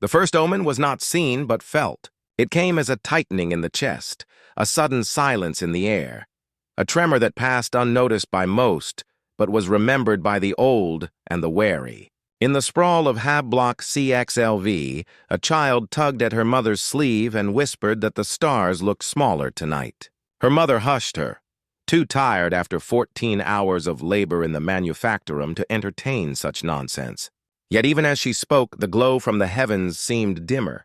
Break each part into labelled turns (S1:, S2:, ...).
S1: The first omen was not seen but felt. It came as a tightening in the chest, a sudden silence in the air, a tremor that passed unnoticed by most, but was remembered by the old and the wary. In the sprawl of Hab Block CXLV, a child tugged at her mother's sleeve and whispered that the stars looked smaller tonight. Her mother hushed her, too tired after 14 hours of labor in the manufactorum to entertain such nonsense. Yet even as she spoke, the glow from the heavens seemed dimmer,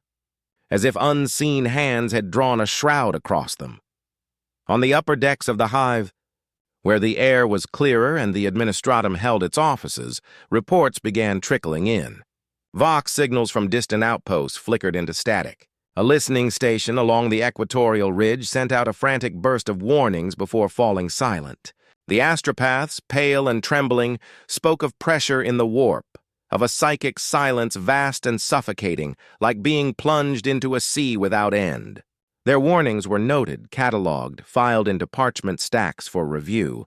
S1: as if unseen hands had drawn a shroud across them. On the upper decks of the hive, where the air was clearer and the administratum held its offices, reports began trickling in. Vox signals from distant outposts flickered into static. A listening station along the equatorial ridge sent out a frantic burst of warnings before falling silent. The astropaths, pale and trembling, spoke of pressure in the warp, of a psychic silence vast and suffocating, like being plunged into a sea without end. Their warnings were noted, catalogued, filed into parchment stacks for review,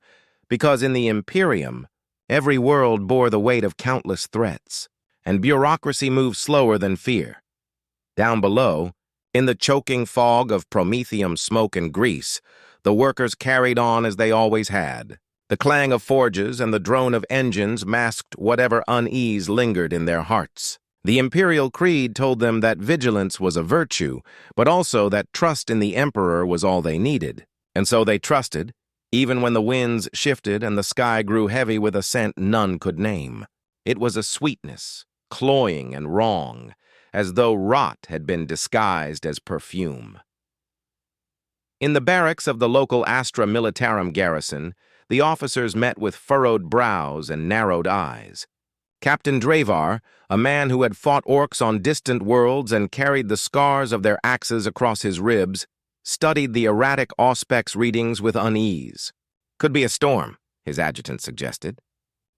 S1: because in the imperium, every world bore the weight of countless threats, and bureaucracy moved slower than fear. Down below, in the choking fog of promethium smoke and grease, the workers carried on as they always had. The clang of forges and the drone of engines masked whatever unease lingered in their hearts. The imperial creed told them that vigilance was a virtue, but also that trust in the emperor was all they needed. And so they trusted, even when the winds shifted and the sky grew heavy with a scent none could name. It was a sweetness, cloying and wrong, as though rot had been disguised as perfume. In the barracks of the local Astra Militarum garrison, the officers met with furrowed brows and narrowed eyes. Captain Devoured, a man who had fought orcs on distant worlds and carried the scars of their axes across his ribs, studied the erratic auspex readings with unease. Could be a storm, his adjutant suggested.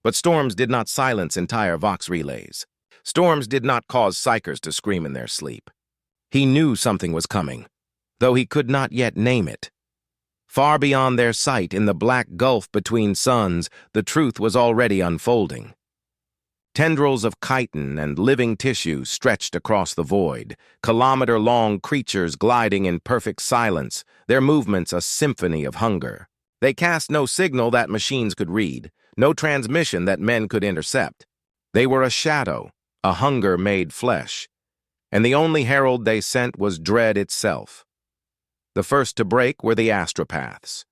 S1: But storms did not silence entire Vox relays. Storms did not cause psychers to scream in their sleep. He knew something was coming, though he could not yet name it. Far beyond their sight, in the black gulf between suns, the truth was already unfolding. Tendrils of chitin and living tissue stretched across the void, kilometer-long creatures gliding in perfect silence, their movements a symphony of hunger. They cast no signal that machines could read, no transmission that men could intercept. They were a shadow, a hunger made flesh, and the only herald they sent was dread itself. The first to break were the astropaths.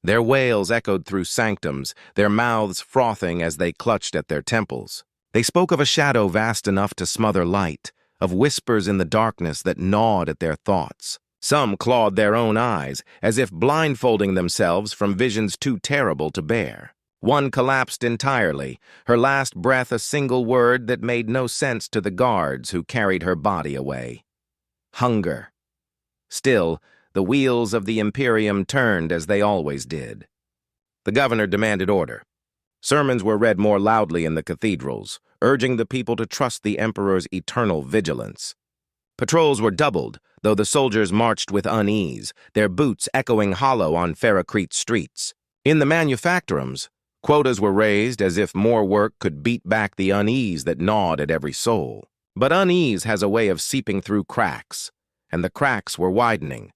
S1: Their wails echoed through sanctums, their mouths frothing as they clutched at their temples. They spoke of a shadow vast enough to smother light, of whispers in the darkness that gnawed at their thoughts. Some clawed their own eyes, as if blindfolding themselves from visions too terrible to bear. One collapsed entirely, her last breath a single word that made no sense to the guards who carried her body away. Hunger. Still, the wheels of the imperium turned as they always did. The governor demanded order. Sermons were read more loudly in the cathedrals, urging the people to trust the emperor's eternal vigilance. Patrols were doubled, though the soldiers marched with unease, their boots echoing hollow on Ferrocrete streets. In the manufactorums, quotas were raised as if more work could beat back the unease that gnawed at every soul. But unease has a way of seeping through cracks, and the cracks were widening.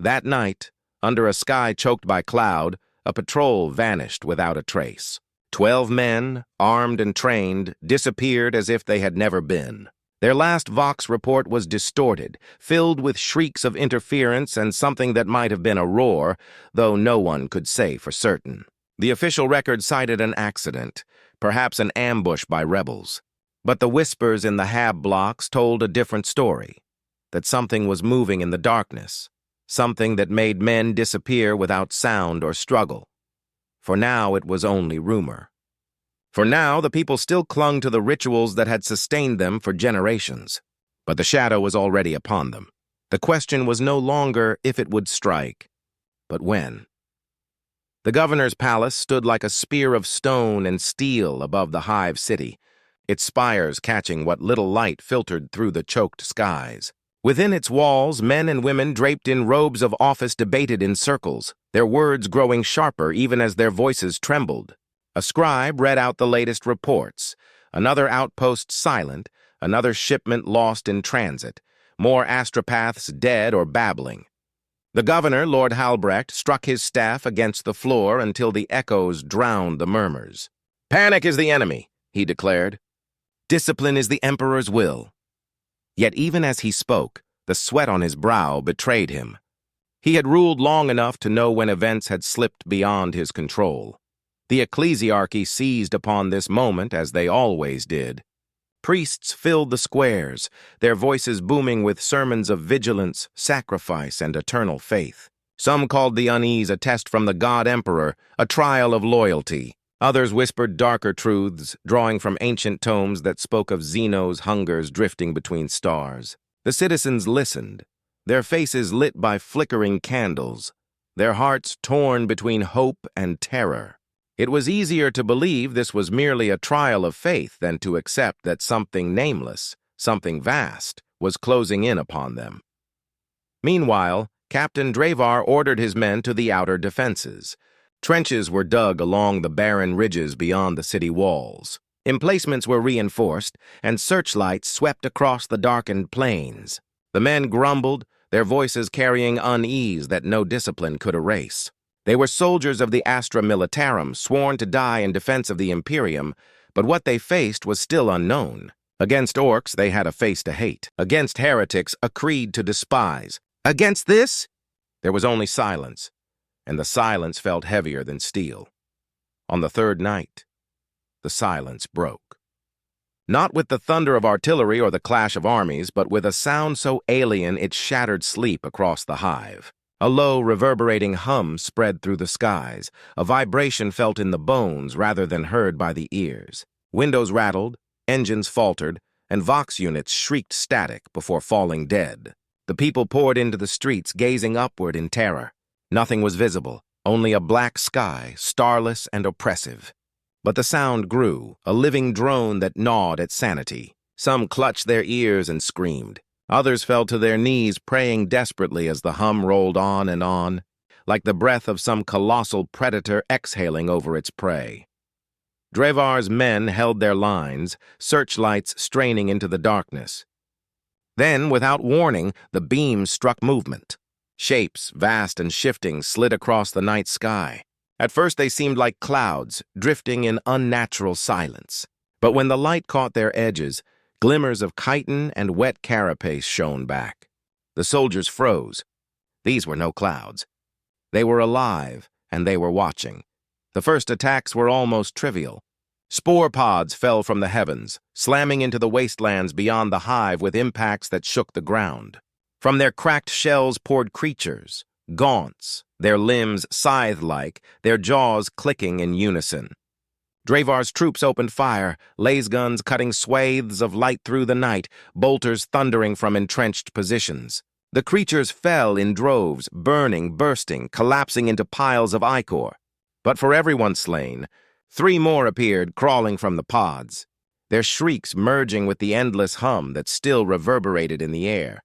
S1: That night, under a sky choked by cloud, a patrol vanished without a trace. 12 men, armed and trained, disappeared as if they had never been. Their last Vox report was distorted, filled with shrieks of interference and something that might have been a roar, though no one could say for certain. The official record cited an accident, perhaps an ambush by rebels. But the whispers in the Hab blocks told a different story, that something was moving in the darkness, something that made men disappear without sound or struggle. For now it was only rumor. For now the people still clung to the rituals that had sustained them for generations. But the shadow was already upon them. The question was no longer if it would strike, but when. The governor's palace stood like a spear of stone and steel above the hive city, its spires catching what little light filtered through the choked skies. Within its walls, men and women draped in robes of office debated in circles, their words growing sharper even as their voices trembled. A scribe read out the latest reports, another outpost silent, Another shipment lost in transit. More astropaths dead or babbling. The governor, Lord Halbrecht, struck his staff against the floor until the echoes drowned the murmurs. "Panic is the enemy," he declared. "Discipline is the emperor's will." Yet even as he spoke, the sweat on his brow betrayed him. He had ruled long enough to know when events had slipped beyond his control. The ecclesiarchy seized upon this moment as they always did. Priests filled the squares, their voices booming with sermons of vigilance, sacrifice, and eternal faith. Some called the unease a test from the god-emperor, a trial of loyalty. Others whispered darker truths, drawing from ancient tomes that spoke of Zeno's hungers drifting between stars. The citizens listened, their faces lit by flickering candles, their hearts torn between hope and terror. It was easier to believe this was merely a trial of faith than to accept that something nameless, something vast, was closing in upon them. Meanwhile, Captain Drevar ordered his men to the outer defenses. Trenches were dug along the barren ridges beyond the city walls. Emplacements were reinforced, and searchlights swept across the darkened plains. The men grumbled, their voices carrying unease that no discipline could erase. They were soldiers of the Astra Militarum, sworn to die in defense of the Imperium, but what they faced was still unknown. Against orcs, they had a face to hate. Against heretics, a creed to despise. Against this, there was only silence, and the silence felt heavier than steel. On the third night, the silence broke. Not with the thunder of artillery or the clash of armies, but with a sound so alien it shattered sleep across the hive. A low, reverberating hum spread through the skies, a vibration felt in the bones rather than heard by the ears. Windows rattled, engines faltered, and Vox units shrieked static before falling dead. The people poured into the streets, gazing upward in terror. Nothing was visible, only a black sky, starless and oppressive. But the sound grew, a living drone that gnawed at sanity. Some clutched their ears and screamed. Others fell to their knees, praying desperately as the hum rolled on, like the breath of some colossal predator exhaling over its prey. Drevar's men held their lines, searchlights straining into the darkness. Then, without warning, the beams struck movement. Shapes, vast and shifting, slid across the night sky. At first they seemed like clouds, drifting in unnatural silence. But when the light caught their edges, glimmers of chitin and wet carapace shone back. The soldiers froze. These were no clouds. They were alive, and they were watching. The first attacks were almost trivial. Spore pods fell from the heavens, slamming into the wastelands beyond the hive with impacts that shook the ground. From their cracked shells poured creatures, gaunts, their limbs scythe-like, their jaws clicking in unison. Drevar's troops opened fire, laser guns cutting swathes of light through the night, bolters thundering from entrenched positions. The creatures fell in droves, burning, bursting, collapsing into piles of ichor. But for everyone slain, 3 more appeared crawling from the pods, their shrieks merging with the endless hum that still reverberated in the air.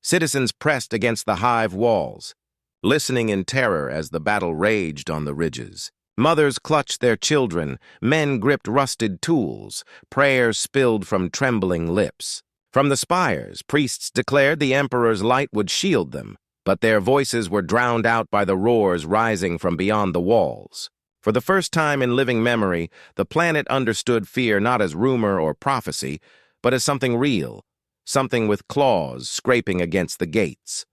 S1: Citizens pressed against the hive walls, listening in terror as the battle raged on the ridges. Mothers clutched their children, men gripped rusted tools, prayers spilled from trembling lips. From the spires, priests declared the emperor's light would shield them, but their voices were drowned out by the roars rising from beyond the walls. For the first time in living memory, the planet understood fear not as rumor or prophecy, but as something real, something with claws scraping against the gates.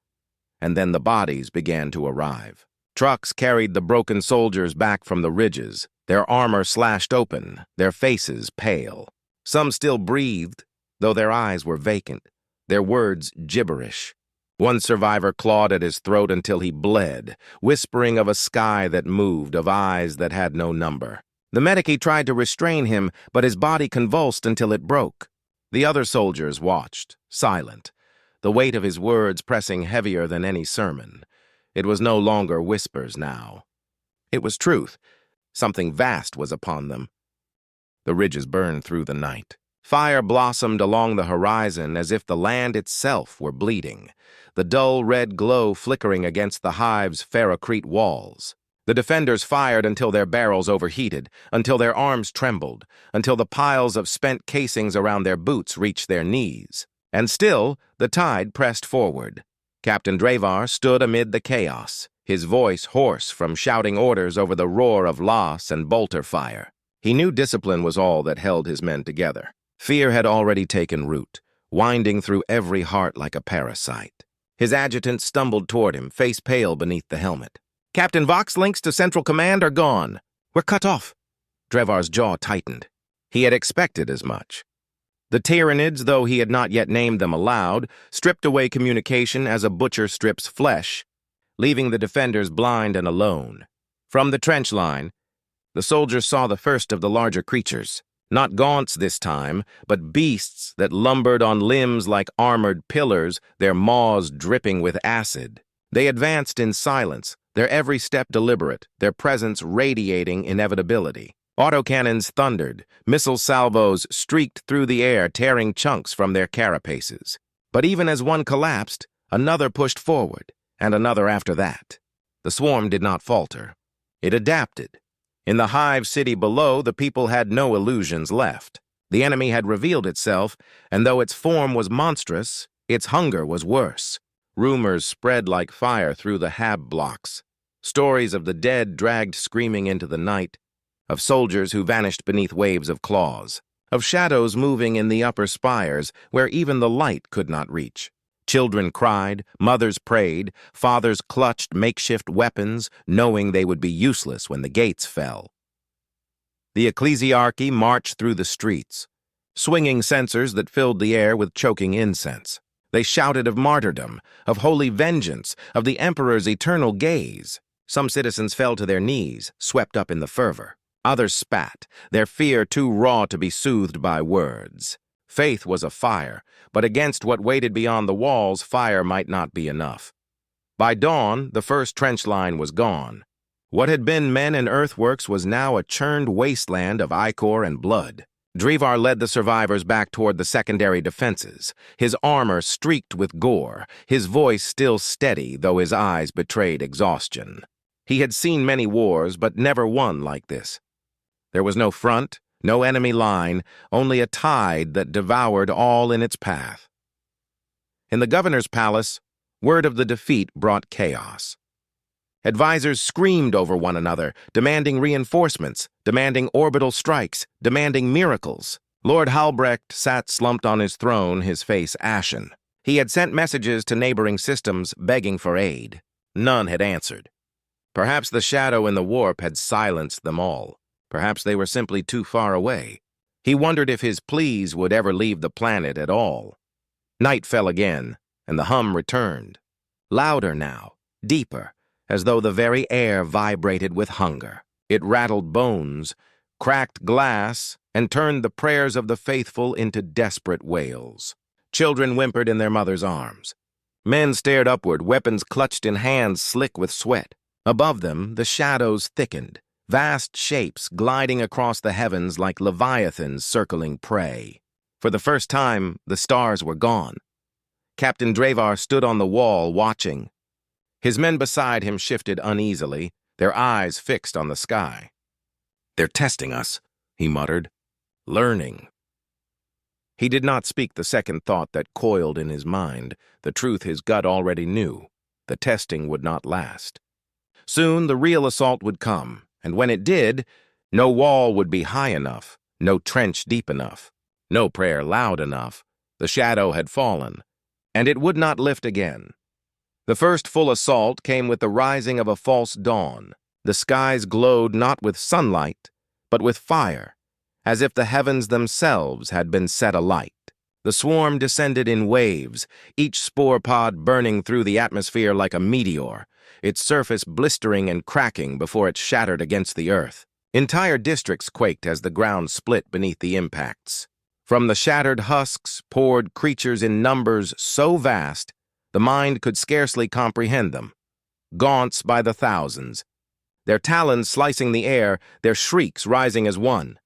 S1: And then the bodies began to arrive. Trucks carried the broken soldiers back from the ridges, their armor slashed open, their faces pale. Some still breathed, though their eyes were vacant, their words gibberish. One survivor clawed at his throat until he bled, whispering of a sky that moved, of eyes that had no number. The medici tried to restrain him, but his body convulsed until it broke. The other soldiers watched, silent, the weight of his words pressing heavier than any sermon. It was no longer whispers now. It was truth. Something vast was upon them. The ridges burned through the night. Fire blossomed along the horizon as if the land itself were bleeding, the dull red glow flickering against the hive's ferrocrete walls. The defenders fired until their barrels overheated, until their arms trembled, until the piles of spent casings around their boots reached their knees. And still, the tide pressed forward. Captain Devoured stood amid the chaos, his voice hoarse from shouting orders over the roar of loss and bolter fire. He knew discipline was all that held his men together. Fear had already taken root, winding through every heart like a parasite. His adjutant stumbled toward him, face pale beneath the helmet. "Captain Vox, links to Central Command are gone. We're cut off." Devoured's jaw tightened. He had expected as much. The Tyranids, though he had not yet named them aloud, stripped away communication as a butcher strips flesh, leaving the defenders blind and alone. From the trench line, the soldiers saw the first of the larger creatures. Not gaunts this time, but beasts that lumbered on limbs like armored pillars, their maws dripping with acid. They advanced in silence, their every step deliberate, their presence radiating inevitability. Autocannons thundered, missile salvos streaked through the air, tearing chunks from their carapaces. But even as one collapsed, another pushed forward, and another after that. The swarm did not falter. It adapted. In the hive city below, the people had no illusions left. The enemy had revealed itself, and though its form was monstrous, its hunger was worse. Rumors spread like fire through the hab blocks. Stories of the dead dragged screaming into the night, of soldiers who vanished beneath waves of claws, of shadows moving in the upper spires where even the light could not reach. Children cried, mothers prayed, fathers clutched makeshift weapons, knowing they would be useless when the gates fell. The ecclesiarchy marched through the streets, swinging censers that filled the air with choking incense. They shouted of martyrdom, of holy vengeance, of the emperor's eternal gaze. Some citizens fell to their knees, swept up in the fervor. Others spat, their fear too raw to be soothed by words. Faith was a fire, but against what waited beyond the walls, fire might not be enough. By dawn, the first trench line was gone. What had been men and earthworks was now a churned wasteland of ichor and blood. Devoured led the survivors back toward the secondary defenses, his armor streaked with gore, his voice still steady, though his eyes betrayed exhaustion. He had seen many wars, but never one like this. There was no front, no enemy line, only a tide that devoured all in its path. In the governor's palace, word of the defeat brought chaos. Advisors screamed over one another, demanding reinforcements, demanding orbital strikes, demanding miracles. Lord Halbrecht sat slumped on his throne, his face ashen. He had sent messages to neighboring systems begging for aid. None had answered. Perhaps the shadow in the warp had silenced them all. Perhaps they were simply too far away. He wondered if his pleas would ever leave the planet at all. Night fell again, and the hum returned. Louder now, deeper, as though the very air vibrated with hunger. It rattled bones, cracked glass, and turned the prayers of the faithful into desperate wails. Children whimpered in their mothers' arms. Men stared upward, weapons clutched in hands slick with sweat. Above them, the shadows thickened, vast shapes gliding across the heavens like leviathans circling prey. For the first time, the stars were gone. Captain Devoured stood on the wall, watching. His men beside him shifted uneasily, their eyes fixed on the sky. "They're testing us," he muttered. "Learning." He did not speak the second thought that coiled in his mind, the truth his gut already knew. The testing would not last. Soon the real assault would come, and when it did, no wall would be high enough, no trench deep enough, no prayer loud enough. The shadow had fallen, and it would not lift again. The first full assault came with the rising of a false dawn. The skies glowed not with sunlight, but with fire, as if the heavens themselves had been set alight. The swarm descended in waves, each spore pod burning through the atmosphere like a meteor, its surface blistering and cracking before it shattered against the earth. Entire districts quaked as the ground split beneath the impacts. From the shattered husks poured creatures in numbers so vast, the mind could scarcely comprehend them. Gaunts by the thousands, their talons slicing the air, their shrieks rising as one.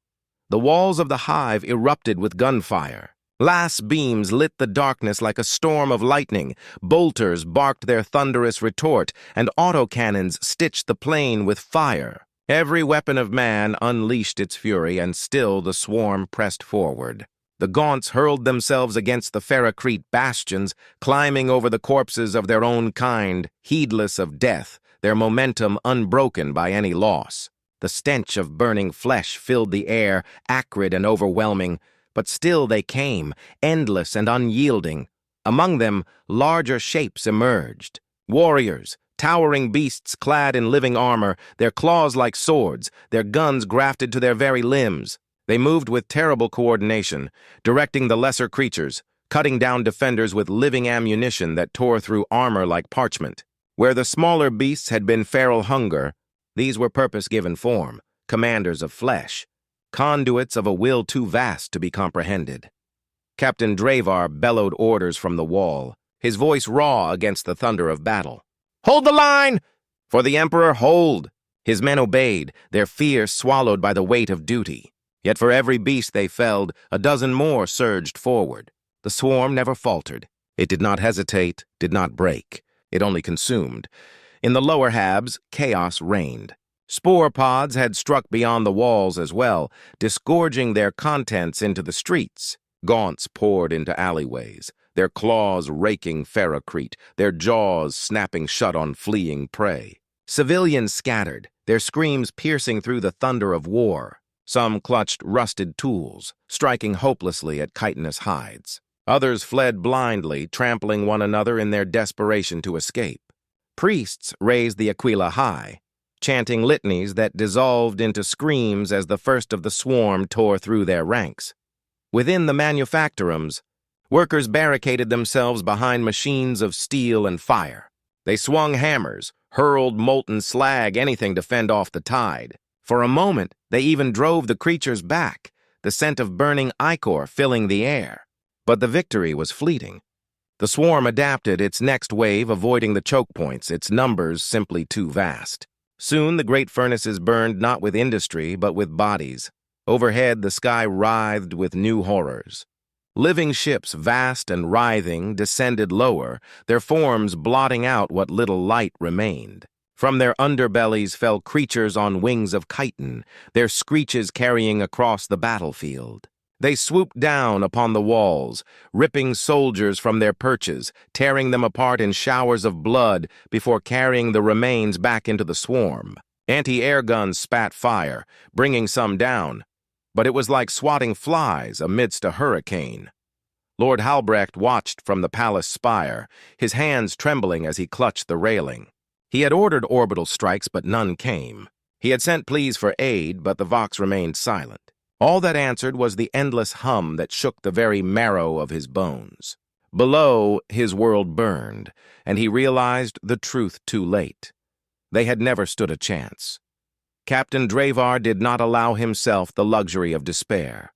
S1: The walls of the hive erupted with gunfire. Lass beams lit the darkness like a storm of lightning, bolters barked their thunderous retort, and autocannons stitched the plain with fire. Every weapon of man unleashed its fury, and still the swarm pressed forward. The Gaunts hurled themselves against the Ferrocrete bastions, climbing over the corpses of their own kind, heedless of death, their momentum unbroken by any loss. The stench of burning flesh filled the air, acrid and overwhelming, but still they came, endless and unyielding. Among them, larger shapes emerged. Warriors, towering beasts clad in living armor, their claws like swords, their guns grafted to their very limbs. They moved with terrible coordination, directing the lesser creatures, cutting down defenders with living ammunition that tore through armor like parchment. Where the smaller beasts had been feral hunger, these were purpose-given form, commanders of flesh, conduits of a will too vast to be comprehended. Captain Devoured bellowed orders from the wall, his voice raw against the thunder of battle. "Hold the line! For the Emperor, hold!" His men obeyed, their fear swallowed by the weight of duty. Yet for every beast they felled, a dozen more surged forward. The swarm never faltered. It did not hesitate, did not break. It only consumed. In the lower halves, chaos reigned. Spore pods had struck beyond the walls as well, disgorging their contents into the streets. Gaunts poured into alleyways, their claws raking Ferrocrete, their jaws snapping shut on fleeing prey. Civilians scattered, their screams piercing through the thunder of war. Some clutched rusted tools, striking hopelessly at chitinous hides. Others fled blindly, trampling one another in their desperation to escape. Priests raised the Aquila high, chanting litanies that dissolved into screams as the first of the swarm tore through their ranks. Within the manufactorums, workers barricaded themselves behind machines of steel and fire. They swung hammers, hurled molten slag, anything to fend off the tide. For a moment, they even drove the creatures back, the scent of burning ichor filling the air. But the victory was fleeting. The swarm adapted its next wave, avoiding the choke points, its numbers simply too vast. Soon the great furnaces burned not with industry, but with bodies. Overhead, the sky writhed with new horrors. Living ships, vast and writhing, descended lower, their forms blotting out what little light remained. From their underbellies fell creatures on wings of chitin, their screeches carrying across the battlefield. They swooped down upon the walls, ripping soldiers from their perches, tearing them apart in showers of blood before carrying the remains back into the swarm. Anti-air guns spat fire, bringing some down, but it was like swatting flies amidst a hurricane. Lord Halbrecht watched from the palace spire, his hands trembling as he clutched the railing. He had ordered orbital strikes, but none came. He had sent pleas for aid, but the Vox remained silent. All that answered was the endless hum that shook the very marrow of his bones. Below, his world burned, and he realized the truth too late. They had never stood a chance. Captain Devoured did not allow himself the luxury of despair.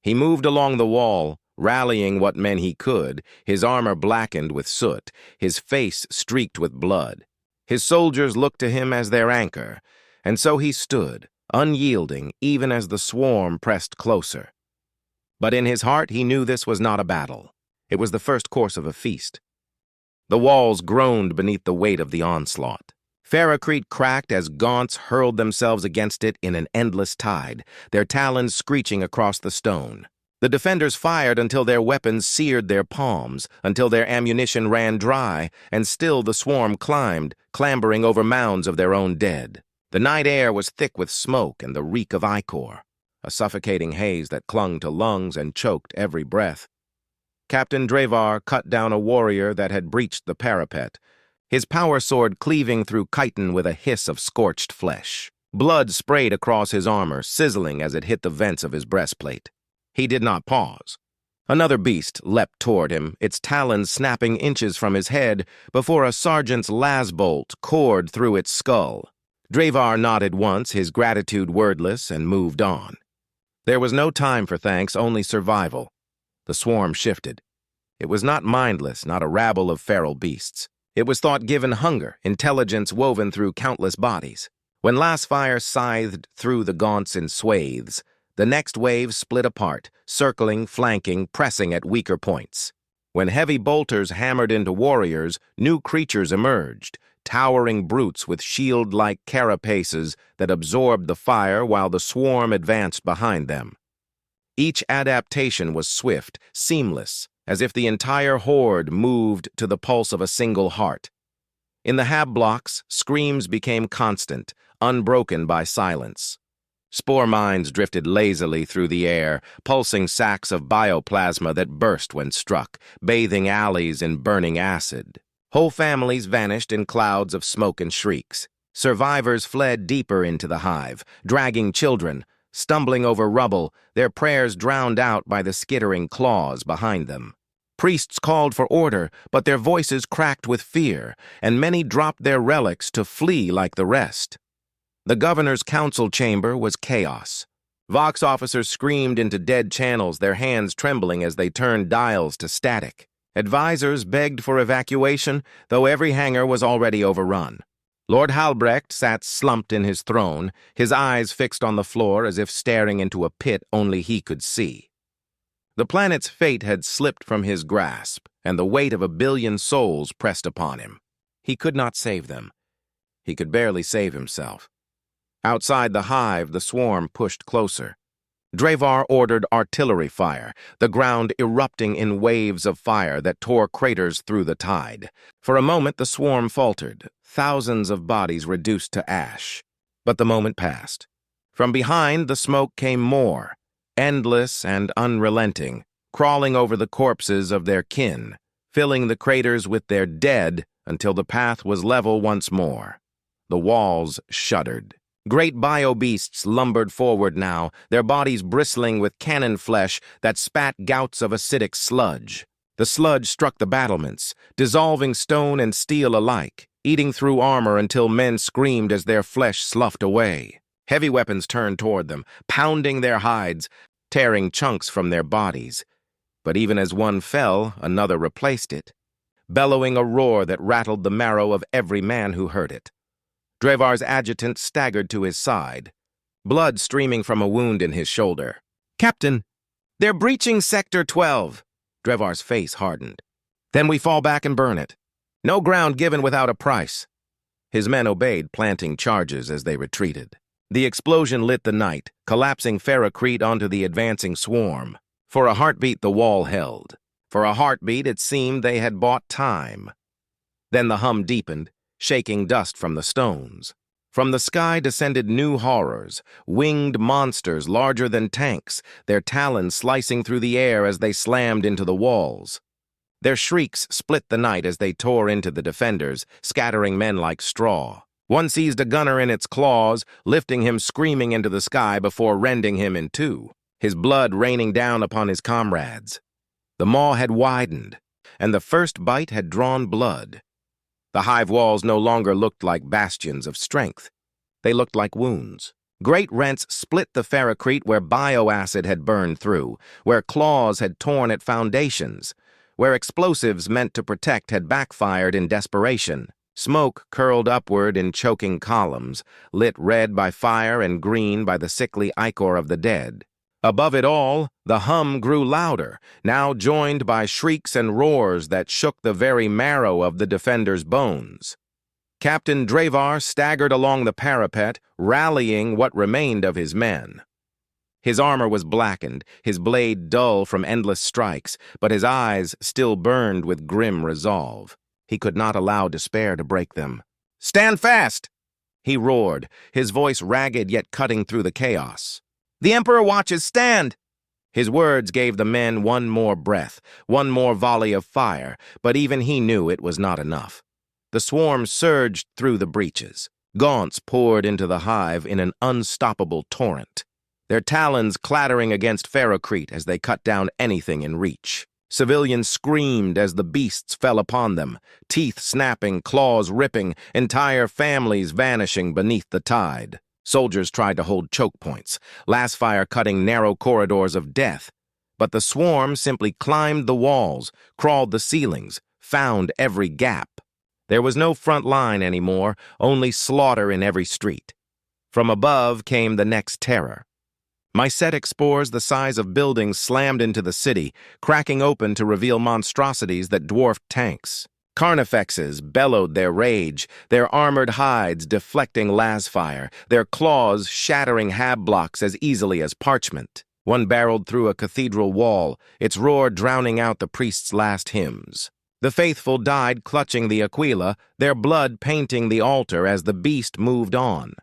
S1: He moved along the wall, rallying what men he could, his armor blackened with soot, his face streaked with blood. His soldiers looked to him as their anchor, and so he stood, unyielding even as the swarm pressed closer. But in his heart he knew this was not a battle. It was the first course of a feast. The walls groaned beneath the weight of the onslaught. Ferrocrete cracked as Gaunts hurled themselves against it in an endless tide, their talons screeching across the stone. The defenders fired until their weapons seared their palms, until their ammunition ran dry, and still the swarm climbed, clambering over mounds of their own dead. The night air was thick with smoke and the reek of ichor, a suffocating haze that clung to lungs and choked every breath. Captain Devoured cut down a warrior that had breached the parapet, his power sword cleaving through chitin with a hiss of scorched flesh. Blood sprayed across his armor, sizzling as it hit the vents of his breastplate. He did not pause. Another beast leapt toward him, its talons snapping inches from his head before a sergeant's lasbolt cored through its skull. Devoured nodded once, his gratitude wordless, and moved on. There was no time for thanks, only survival. The swarm shifted. It was not mindless, not a rabble of feral beasts. It was thought-given hunger, intelligence woven through countless bodies. When last fire scythed through the Gaunts in swathes, The next wave split apart, circling, flanking, pressing at weaker points. When heavy bolters hammered into warriors, new creatures emerged, towering brutes with shield-like carapaces that absorbed the fire while the swarm advanced behind them. Each adaptation was swift, seamless, as if the entire horde moved to the pulse of a single heart. In the hab blocks, screams became constant, unbroken by silence. Spore mines drifted lazily through the air, pulsing sacks of bioplasma that burst when struck, bathing alleys in burning acid. Whole families vanished in clouds of smoke and shrieks. Survivors fled deeper into the hive, dragging children, stumbling over rubble, their prayers drowned out by the skittering claws behind them. Priests called for order, but their voices cracked with fear, and many dropped their relics to flee like the rest. The governor's council chamber was chaos. Vox officers screamed into dead channels, their hands trembling as they turned dials to static. Advisors begged for evacuation, though every hangar was already overrun. Lord Halbrecht sat slumped in his throne, his eyes fixed on the floor as if staring into a pit only he could see. The planet's fate had slipped from his grasp, and the weight of 1 billion souls pressed upon him. He could not save them. He could barely save himself. Outside the hive, the swarm pushed closer. Drevar ordered artillery fire, the ground erupting in waves of fire that tore craters through the tide. For a moment, the swarm faltered, thousands of bodies reduced to ash. But the moment passed. From behind, the smoke came more, endless and unrelenting, crawling over the corpses of their kin, filling the craters with their dead until the path was level once more. The walls shuddered. Great bio-beasts lumbered forward now, their bodies bristling with cannon flesh that spat gouts of acidic sludge. The sludge struck the battlements, dissolving stone and steel alike, eating through armor until men screamed as their flesh sloughed away. Heavy weapons turned toward them, pounding their hides, tearing chunks from their bodies. But even as one fell, another replaced it, bellowing a roar that rattled the marrow of every man who heard it. Drevar's adjutant staggered to his side, blood streaming from a wound in his shoulder. "Captain, they're breaching Sector 12. Drevar's face hardened. "Then we fall back and burn it. No ground given without a price." His men obeyed, planting charges as they retreated. The explosion lit the night, collapsing Ferrocrete onto the advancing swarm. For a heartbeat, the wall held. For a heartbeat, it seemed they had bought time. Then the hum deepened, shaking dust from the stones. From the sky descended new horrors, winged monsters larger than tanks, their talons slicing through the air as they slammed into the walls. Their shrieks split the night as they tore into the defenders, scattering men like straw. One seized a gunner in its claws, lifting him screaming into the sky before rending him in two, his blood raining down upon his comrades. The maw had widened, and the first bite had drawn blood. The hive walls no longer looked like bastions of strength. They looked like wounds. Great rents split the Ferrocrete where bioacid had burned through, where claws had torn at foundations, where explosives meant to protect had backfired in desperation. Smoke curled upward in choking columns, lit red by fire and green by the sickly ichor of the dead. Above it all, the hum grew louder, now joined by shrieks and roars that shook the very marrow of the defenders' bones. Captain Drevar staggered along the parapet, rallying what remained of his men. His armor was blackened, his blade dull from endless strikes, but his eyes still burned with grim resolve. He could not allow despair to break them. "Stand fast!" he roared, his voice ragged yet cutting through the chaos. "The Emperor watches, stand!" His words gave the men one more breath, one more volley of fire, but even he knew it was not enough. The swarm surged through the breaches. Gaunts poured into the hive in an unstoppable torrent, their talons clattering against Ferrocrete as they cut down anything in reach. Civilians screamed as the beasts fell upon them, teeth snapping, claws ripping, entire families vanishing beneath the tide. Soldiers tried to hold choke points, last fire cutting narrow corridors of death. But the swarm simply climbed the walls, crawled the ceilings, found every gap. There was no front line anymore, only slaughter in every street. From above came the next terror. Mycetic spores the size of buildings slammed into the city, cracking open to reveal monstrosities that dwarfed tanks. Carnifexes bellowed their rage, their armored hides deflecting lasfire, their claws shattering hab blocks as easily as parchment. One barreled through a cathedral wall, its roar drowning out the priest's last hymns. The faithful died clutching the aquila, their blood painting the altar as the beast moved on.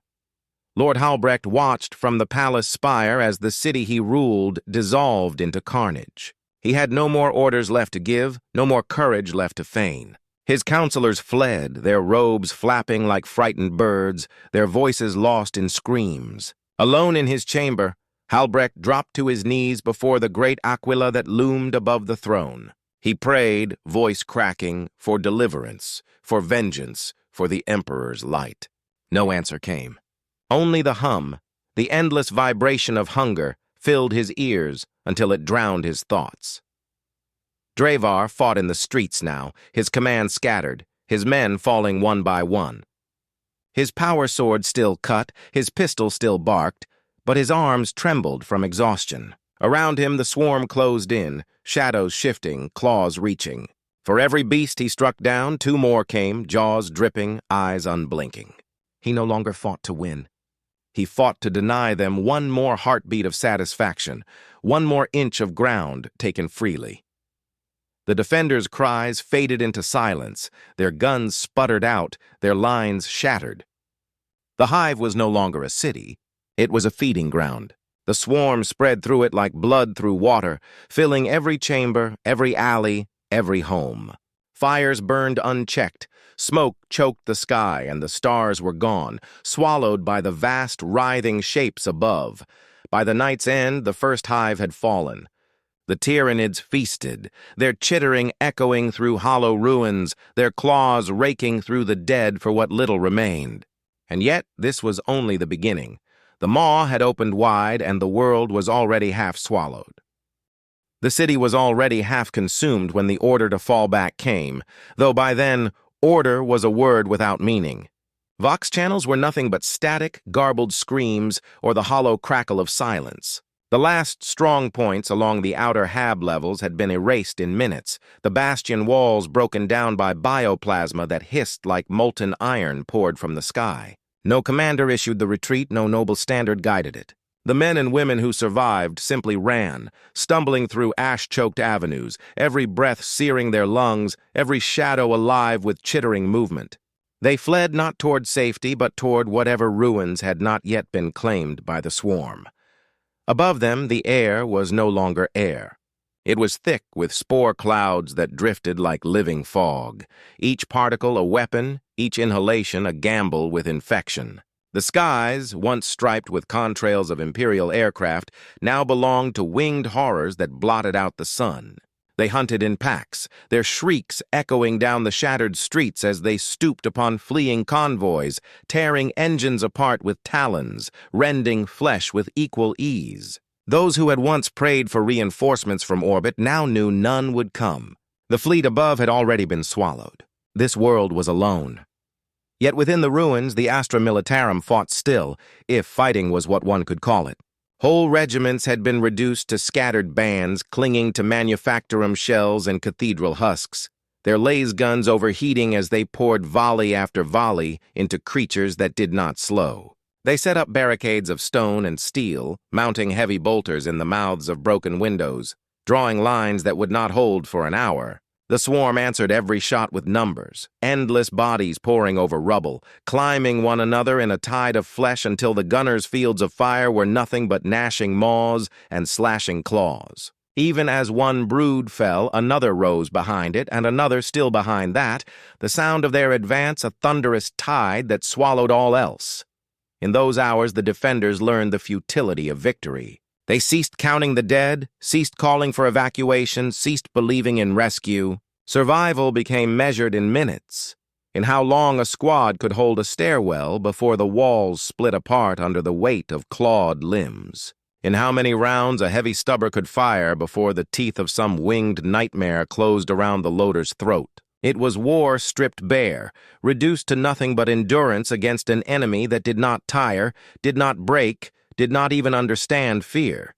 S1: Lord Halbrecht watched from the palace spire as the city he ruled dissolved into carnage. He had no more orders left to give, no more courage left to feign. His counselors fled, their robes flapping like frightened birds, their voices lost in screams. Alone in his chamber, Halbrecht dropped to his knees before the great aquila that loomed above the throne. He prayed, voice cracking, for deliverance, for vengeance, for the Emperor's light. No answer came. Only the hum, the endless vibration of hunger, filled his ears until it drowned his thoughts. Drevar fought in the streets now, his command scattered, his men falling one by one. His power sword still cut, his pistol still barked, but his arms trembled from exhaustion. Around him the swarm closed in, shadows shifting, claws reaching. For every beast he struck down, two more came, jaws dripping, eyes unblinking. He no longer fought to win. He fought to deny them one more heartbeat of satisfaction, one more inch of ground taken freely. The defenders' cries faded into silence, their guns sputtered out, their lines shattered. The hive was no longer a city, it was a feeding ground. The swarm spread through it like blood through water, filling every chamber, every alley, every home. Fires burned unchecked, smoke choked the sky, and the stars were gone, swallowed by the vast, writhing shapes above. By the night's end, the first hive had fallen. The Tyranids feasted, their chittering echoing through hollow ruins, their claws raking through the dead for what little remained. And yet, this was only the beginning. The maw had opened wide, and the world was already half swallowed. The city was already half consumed when the order to fall back came, though by then, order was a word without meaning. Vox channels were nothing but static, garbled screams or the hollow crackle of silence. The last strong points along the outer hab levels had been erased in minutes, the bastion walls broken down by bioplasma that hissed like molten iron poured from the sky. No commander issued the retreat, no noble standard guided it. The men and women who survived simply ran, stumbling through ash-choked avenues, every breath searing their lungs, every shadow alive with chittering movement. They fled not toward safety, but toward whatever ruins had not yet been claimed by the swarm. Above them, the air was no longer air. It was thick with spore clouds that drifted like living fog, each particle a weapon, each inhalation a gamble with infection. The skies, once striped with contrails of imperial aircraft, now belonged to winged horrors that blotted out the sun. They hunted in packs, their shrieks echoing down the shattered streets as they stooped upon fleeing convoys, tearing engines apart with talons, rending flesh with equal ease. Those who had once prayed for reinforcements from orbit now knew none would come. The fleet above had already been swallowed. This world was alone. Yet within the ruins, the Astra Militarum fought still, if fighting was what one could call it. Whole regiments had been reduced to scattered bands clinging to manufactorum shells and cathedral husks, their laser guns overheating as they poured volley after volley into creatures that did not slow. They set up barricades of stone and steel, mounting heavy bolters in the mouths of broken windows, drawing lines that would not hold for an hour. The swarm answered every shot with numbers, endless bodies pouring over rubble, climbing one another in a tide of flesh until the gunners' fields of fire were nothing but gnashing maws and slashing claws. Even as one brood fell, another rose behind it, and another still behind that, the sound of their advance a thunderous tide that swallowed all else. In those hours, the defenders learned the futility of victory. They ceased counting the dead, ceased calling for evacuation, ceased believing in rescue. Survival became measured in minutes, in how long a squad could hold a stairwell before the walls split apart under the weight of clawed limbs, in how many rounds a heavy stubber could fire before the teeth of some winged nightmare closed around the loader's throat. It was war stripped bare, reduced to nothing but endurance against an enemy that did not tire, did not break, did not even understand fear.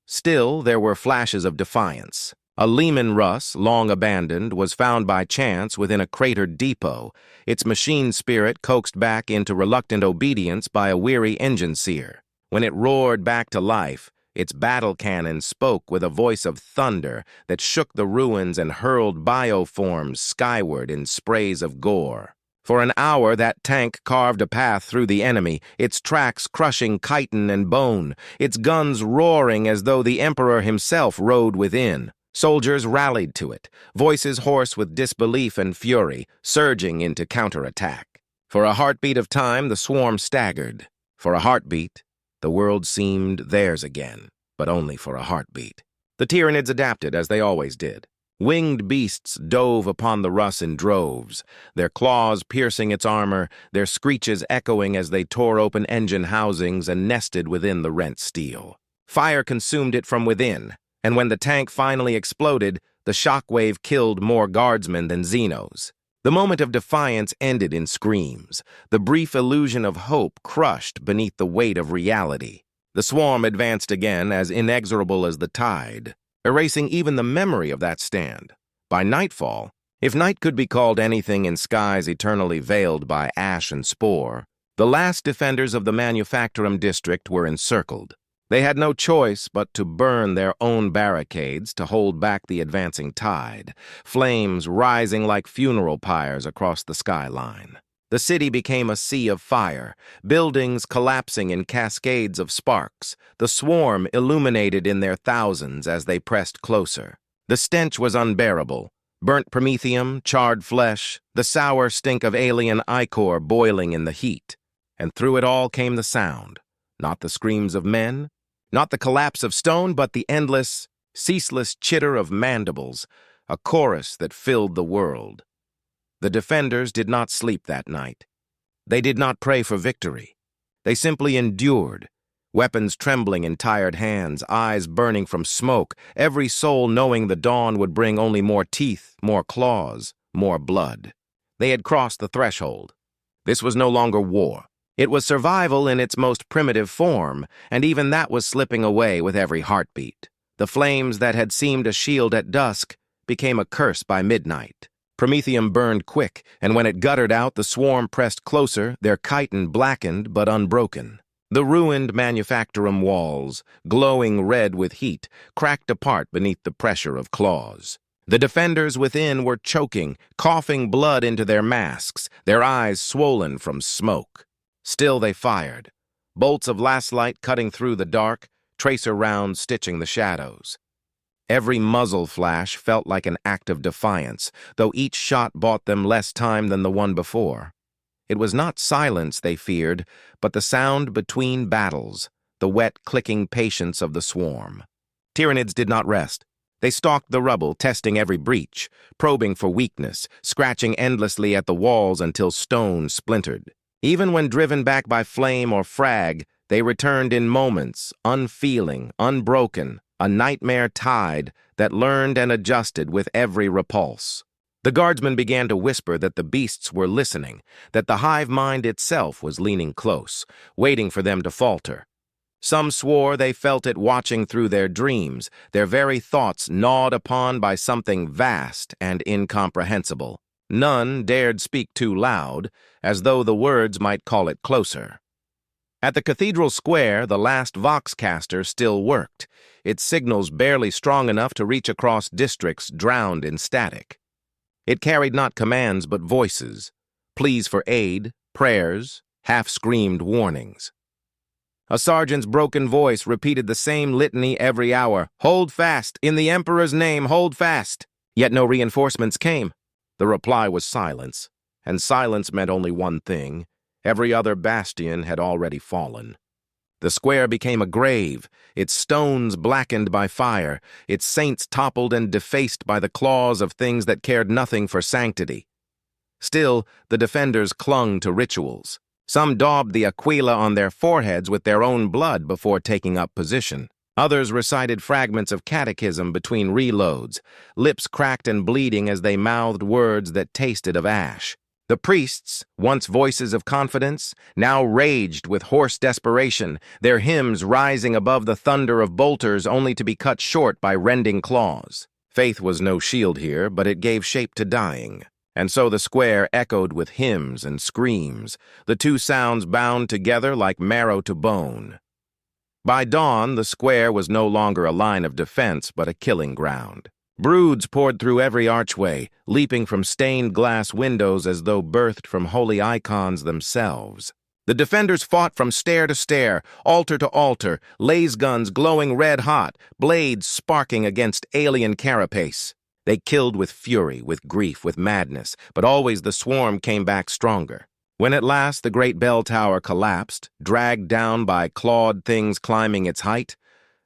S1: Still, there were flashes of defiance. A Lehman Russ, long abandoned, was found by chance within a cratered depot, its machine spirit coaxed back into reluctant obedience by a weary engine seer. When it roared back to life, its battle cannon spoke with a voice of thunder that shook the ruins and hurled bioforms skyward in sprays of gore. For an hour, that tank carved a path through the enemy, its tracks crushing chitin and bone, its guns roaring as though the Emperor himself rode within. Soldiers rallied to it, voices hoarse with disbelief and fury, surging into counterattack. For a heartbeat of time, the swarm staggered. For a heartbeat, the world seemed theirs again, but only for a heartbeat. The Tyranids adapted, as they always did. Winged beasts dove upon the Russ in droves, their claws piercing its armor, their screeches echoing as they tore open engine housings and nested within the rent steel. Fire consumed it from within, and when the tank finally exploded, the shockwave killed more guardsmen than Xenos. The moment of defiance ended in screams, the brief illusion of hope crushed beneath the weight of reality. The swarm advanced again, as inexorable as the tide, erasing even the memory of that stand. By nightfall, if night could be called anything in skies eternally veiled by ash and spore, the last defenders of the Manufacturum district were encircled. They had no choice but to burn their own barricades to hold back the advancing tide, flames rising like funeral pyres across the skyline. The city became a sea of fire, buildings collapsing in cascades of sparks, the swarm illuminated in their thousands as they pressed closer. The stench was unbearable. Burnt promethium, charred flesh, the sour stink of alien ichor boiling in the heat. And through it all came the sound. Not the screams of men, not the collapse of stone, but the endless, ceaseless chitter of mandibles, a chorus that filled the world. The defenders did not sleep that night. They did not pray for victory. They simply endured, weapons trembling in tired hands, eyes burning from smoke, every soul knowing the dawn would bring only more teeth, more claws, more blood. They had crossed the threshold. This was no longer war. It was survival in its most primitive form, and even that was slipping away with every heartbeat. The flames that had seemed a shield at dusk became a curse by midnight. Promethium burned quick, and when it guttered out, the swarm pressed closer, their chitin blackened but unbroken. The ruined Manufacturum walls, glowing red with heat, cracked apart beneath the pressure of claws. The defenders within were choking, coughing blood into their masks, their eyes swollen from smoke. Still they fired, bolts of last light cutting through the dark, tracer rounds stitching the shadows. Every muzzle flash felt like an act of defiance, though each shot bought them less time than the one before. It was not silence they feared, but the sound between battles, the wet, clicking patience of the swarm. Tyranids did not rest. They stalked the rubble, testing every breach, probing for weakness, scratching endlessly at the walls until stone splintered. Even when driven back by flame or frag, they returned in moments, unfeeling, unbroken, a nightmare tide that learned and adjusted with every repulse. The guardsmen began to whisper that the beasts were listening, that the hive mind itself was leaning close, waiting for them to falter. Some swore they felt it watching through their dreams, their very thoughts gnawed upon by something vast and incomprehensible. None dared speak too loud, as though the words might call it closer. At the cathedral square, the last voxcaster still worked, its signals barely strong enough to reach across districts drowned in static. It carried not commands but voices, pleas for aid, prayers, half-screamed warnings. A sergeant's broken voice repeated the same litany every hour. "Hold fast! In the Emperor's name, hold fast!" Yet no reinforcements came. The reply was silence, and silence meant only one thing. Every other bastion had already fallen. The square became a grave, its stones blackened by fire, its saints toppled and defaced by the claws of things that cared nothing for sanctity. Still, the defenders clung to rituals. Some daubed the aquila on their foreheads with their own blood before taking up position. Others recited fragments of catechism between reloads, lips cracked and bleeding as they mouthed words that tasted of ash. The priests, once voices of confidence, now raged with hoarse desperation, their hymns rising above the thunder of bolters only to be cut short by rending claws. Faith was no shield here, but it gave shape to dying. And so the square echoed with hymns and screams, the two sounds bound together like marrow to bone. By dawn, the square was no longer a line of defense, but a killing ground. Broods poured through every archway, leaping from stained glass windows as though birthed from holy icons themselves. The defenders fought from stair to stair, altar to altar, laser guns glowing red-hot, blades sparking against alien carapace. They killed with fury, with grief, with madness, but always the swarm came back stronger. When at last the great bell tower collapsed, dragged down by clawed things climbing its height,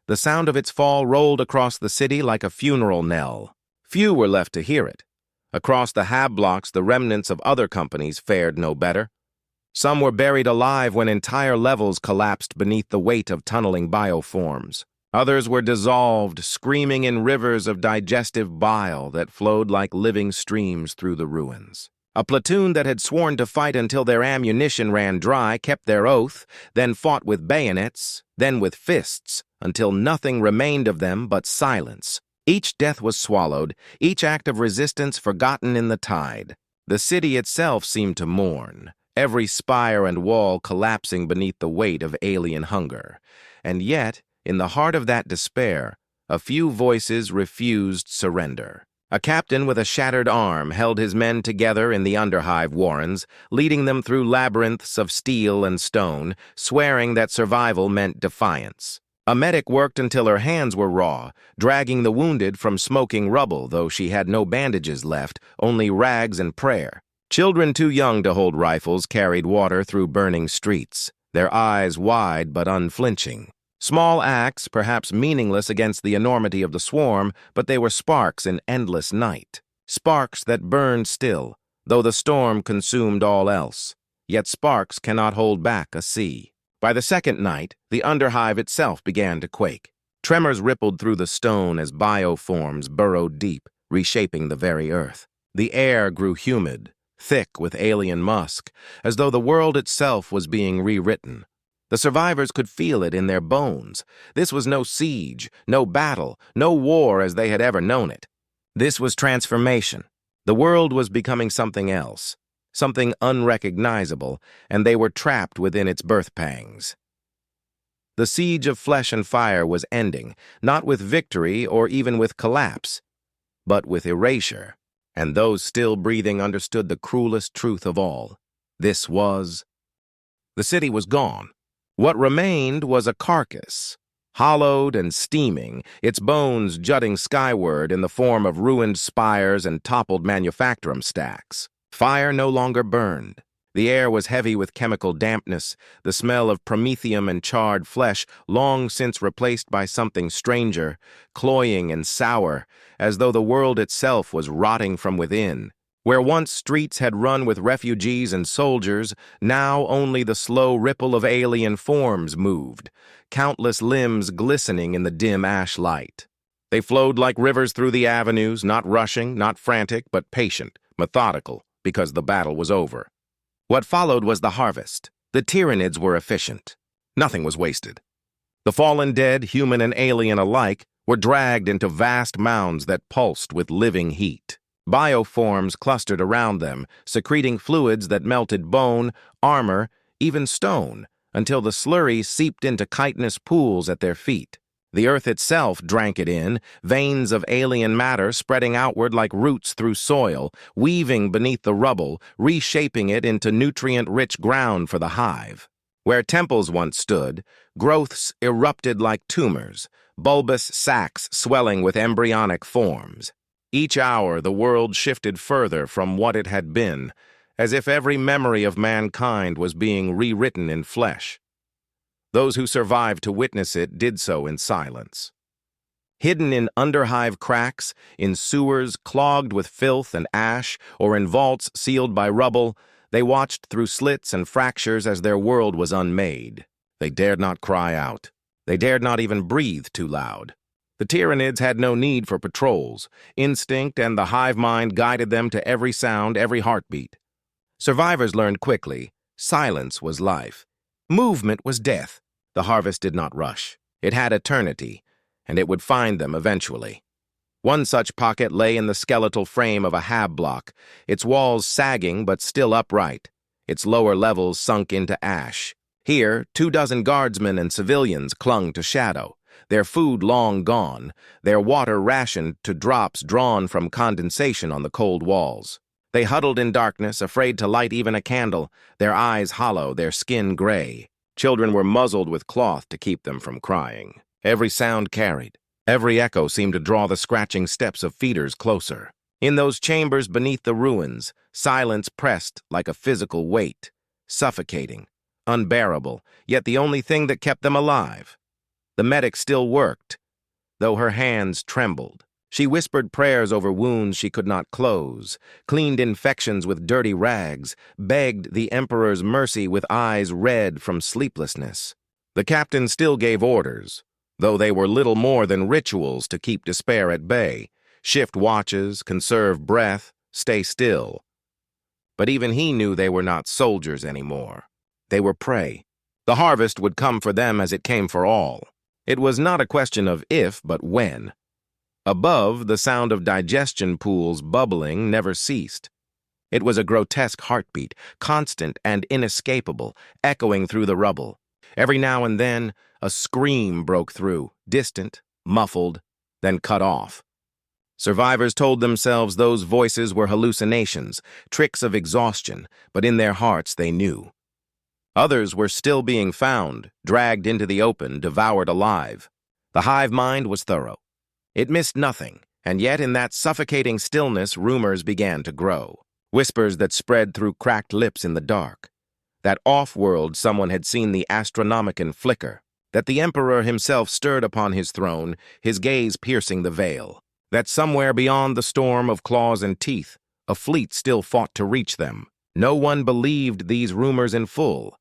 S1: the sound of its fall rolled across the city like a funeral knell. Few were left to hear it. Across the hab blocks, the remnants of other companies fared no better. Some were buried alive when entire levels collapsed beneath the weight of tunneling bioforms. Others were dissolved, screaming in rivers of digestive bile that flowed like living streams through the ruins. A platoon that had sworn to fight until their ammunition ran dry kept their oath, then fought with bayonets, then with fists, until nothing remained of them but silence. Each death was swallowed, each act of resistance forgotten in the tide. The city itself seemed to mourn, every spire and wall collapsing beneath the weight of alien hunger. And yet, in the heart of that despair, a few voices refused surrender. A captain with a shattered arm held his men together in the underhive warrens, leading them through labyrinths of steel and stone, swearing that survival meant defiance. A medic worked until her hands were raw, dragging the wounded from smoking rubble, though she had no bandages left, only rags and prayer. Children too young to hold rifles carried water through burning streets, their eyes wide but unflinching. Small acts, perhaps meaningless against the enormity of the swarm, but they were sparks in endless night. Sparks that burned still, though the storm consumed all else. Yet sparks cannot hold back a sea. By the second night, the underhive itself began to quake. Tremors rippled through the stone as bioforms burrowed deep, reshaping the very earth. The air grew humid, thick with alien musk, as though the world itself was being rewritten. The survivors could feel it in their bones. This was no siege, no battle, no war as they had ever known it. This was transformation. The world was becoming something else, something unrecognizable, and they were trapped within its birth pangs. The siege of flesh and fire was ending, not with victory or even with collapse, but with erasure, and those still breathing understood the cruelest truth of all. This was... The city was gone. What remained was a carcass, hollowed and steaming, its bones jutting skyward in the form of ruined spires and toppled manufactorum stacks. Fire no longer burned. The air was heavy with chemical dampness, the smell of promethium and charred flesh long since replaced by something stranger, cloying and sour, as though the world itself was rotting from within. Where once streets had run with refugees and soldiers, now only the slow ripple of alien forms moved, countless limbs glistening in the dim ash light. They flowed like rivers through the avenues, not rushing, not frantic, but patient, methodical, because the battle was over. What followed was the harvest. The Tyranids were efficient. Nothing was wasted. The fallen dead, human and alien alike, were dragged into vast mounds that pulsed with living heat. Bioforms clustered around them, secreting fluids that melted bone, armor, even stone, until the slurry seeped into chitinous pools at their feet. The earth itself drank it in, veins of alien matter spreading outward like roots through soil, weaving beneath the rubble, reshaping it into nutrient-rich ground for the hive. Where temples once stood, growths erupted like tumors, bulbous sacs swelling with embryonic forms. Each hour the world shifted further from what it had been, as if every memory of mankind was being rewritten in flesh. Those who survived to witness it did so in silence. Hidden in underhive cracks, in sewers clogged with filth and ash, or in vaults sealed by rubble, they watched through slits and fractures as their world was unmade. They dared not cry out. They dared not even breathe too loud. The Tyranids had no need for patrols. Instinct and the hive mind guided them to every sound, every heartbeat. Survivors learned quickly, silence was life. Movement was death. The harvest did not rush. It had eternity, and it would find them eventually. One such pocket lay in the skeletal frame of a hab block, its walls sagging but still upright, its lower levels sunk into ash. Here, 24 guardsmen and civilians clung to shadow, their food long gone, their water rationed to drops drawn from condensation on the cold walls. They huddled in darkness, afraid to light even a candle, their eyes hollow, their skin gray. Children were muzzled with cloth to keep them from crying. Every sound carried. Every echo seemed to draw the scratching steps of feeders closer. In those chambers beneath the ruins, silence pressed like a physical weight, suffocating, unbearable, yet the only thing that kept them alive. The medic still worked, though her hands trembled. She whispered prayers over wounds she could not close, cleaned infections with dirty rags, begged the Emperor's mercy with eyes red from sleeplessness. The captain still gave orders, though they were little more than rituals to keep despair at bay. Shift watches, conserve breath, stay still. But even he knew they were not soldiers anymore. They were prey. The harvest would come for them as it came for all. It was not a question of if, but when. Above, the sound of digestion pools bubbling never ceased. It was a grotesque heartbeat, constant and inescapable, echoing through the rubble. Every now and then, a scream broke through, distant, muffled, then cut off. Survivors told themselves those voices were hallucinations, tricks of exhaustion, but in their hearts they knew. Others were still being found, dragged into the open, devoured alive. The hive mind was thorough. It missed nothing, and yet in that suffocating stillness rumors began to grow. Whispers that spread through cracked lips in the dark. That off-world someone had seen the Astronomicon flicker. That the Emperor himself stirred upon his throne, his gaze piercing the veil. That somewhere beyond the storm of claws and teeth, a fleet still fought to reach them. No one believed these rumors in full,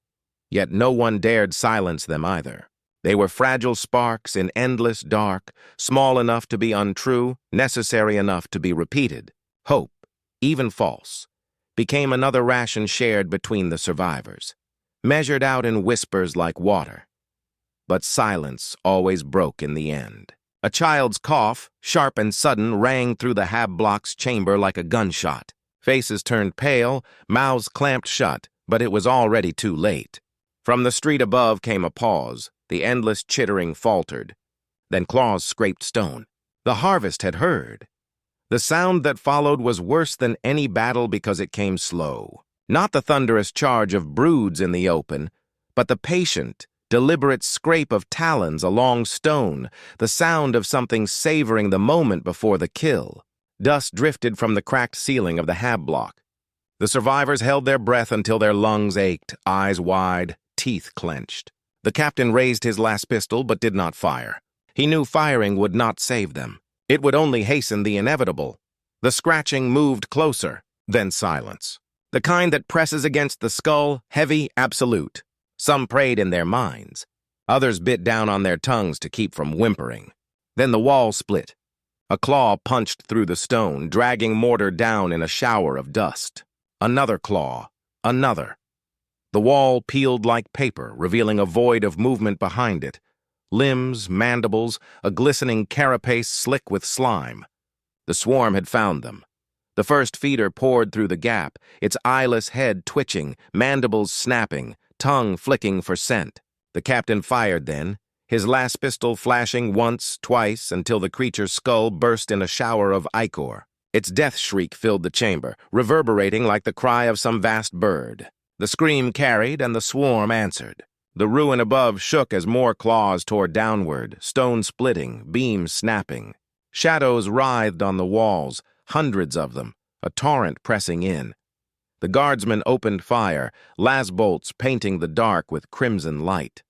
S1: yet no one dared silence them either. They were fragile sparks in endless dark, small enough to be untrue, necessary enough to be repeated. Hope, even false, became another ration shared between the survivors, measured out in whispers like water. But silence always broke in the end. A child's cough, sharp and sudden, rang through the hab block's chamber like a gunshot. Faces turned pale, mouths clamped shut, but it was already too late. From the street above came a pause. The endless chittering faltered. Then claws scraped stone. The harvest had heard. The sound that followed was worse than any battle because it came slow. Not the thunderous charge of broods in the open, but the patient, deliberate scrape of talons along stone, the sound of something savoring the moment before the kill. Dust drifted from the cracked ceiling of the hab block. The survivors held their breath until their lungs ached, eyes wide, teeth clenched. The captain raised his last pistol but did not fire. He knew firing would not save them. It would only hasten the inevitable. The scratching moved closer, then silence. The kind that presses against the skull, heavy, absolute. Some prayed in their minds. Others bit down on their tongues to keep from whimpering. Then the wall split. A claw punched through the stone, dragging mortar down in a shower of dust. Another claw. Another. The wall peeled like paper, revealing a void of movement behind it. Limbs, mandibles, a glistening carapace slick with slime. The swarm had found them. The first feeder poured through the gap, its eyeless head twitching, mandibles snapping, tongue flicking for scent. The captain fired then, his last pistol flashing once, twice, until the creature's skull burst in a shower of ichor. Its death shriek filled the chamber, reverberating like the cry of some vast bird. The scream carried, and the swarm answered. The ruin above shook as more claws tore downward, stone splitting, beams snapping. Shadows writhed on the walls, hundreds of them, a torrent pressing in. The guardsmen opened fire, las bolts painting the dark with crimson light.